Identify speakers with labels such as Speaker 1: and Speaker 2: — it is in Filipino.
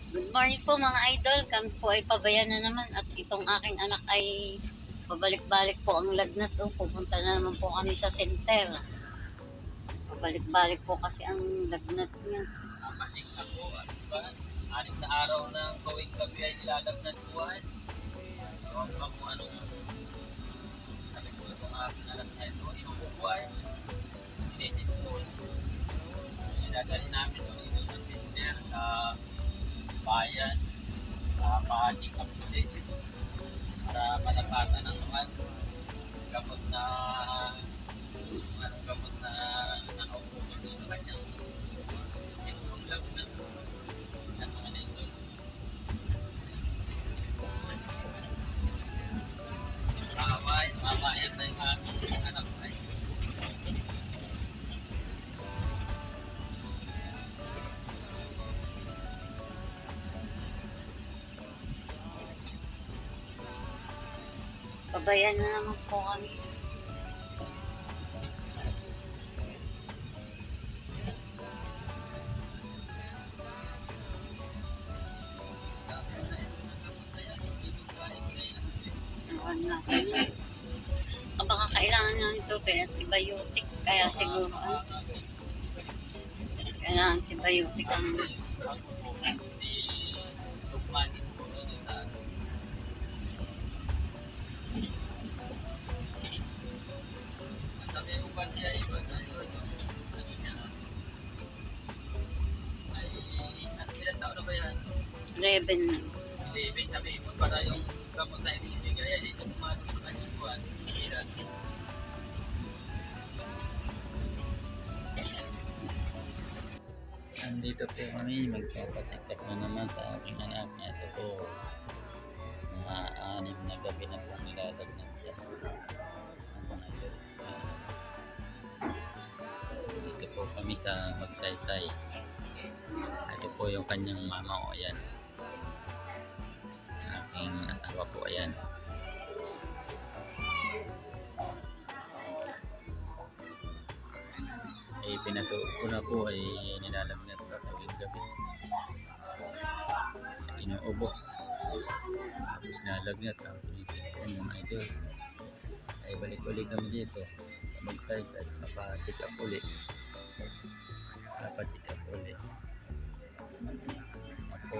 Speaker 1: Good morning po mga idol. Kami po ay pabayan na naman at itong aking anak ay pabalik-balik po ang lagnat. Pupunta na naman po kami sa center. Pabalik-balik po kasi ang lagnat niya.
Speaker 2: Balik ako at diba, 6 na araw ng gawing gabi ay nilalagnat buwan. Ewan pa kung anong sakit ko itong aking anak na ito. Inububuhay. Inisip ko. Idadali namin dito sa center sa bayan. Pa-check up ulit. Para malapatan ng mga gamot na gamot na nakaupo ko doon sa kanyang sinulong lagnat. Ano nga nito? Mamayan na yung aming anak ay.
Speaker 1: Pabayan na naman po kami. Wala. Baka kailangan na nito kaya antibiotic. Kaya siguro kailangan antibiotic ang Reven.
Speaker 2: Sabi mo para yung gamot na ibigay ay dito pumasok sa kanyang buwan. Nandito po kami, magpapatikap na naman sa aking anak na ito po. Mga 6 na gabi na pong nilalagnat siya. Dito po kami sa Magsaysay. Ito po yung kanyang mama o ayan. Aking asawa po ayan. Pinatuog ko na po ay nilalagnat pa tuwing gabi. Inuubo. Tapos nilalagnat ang sinisip ko mga idol. Ay balik-balik kami dito. Mag-size at papacheck up ulit. Papacheck up ulit. Ako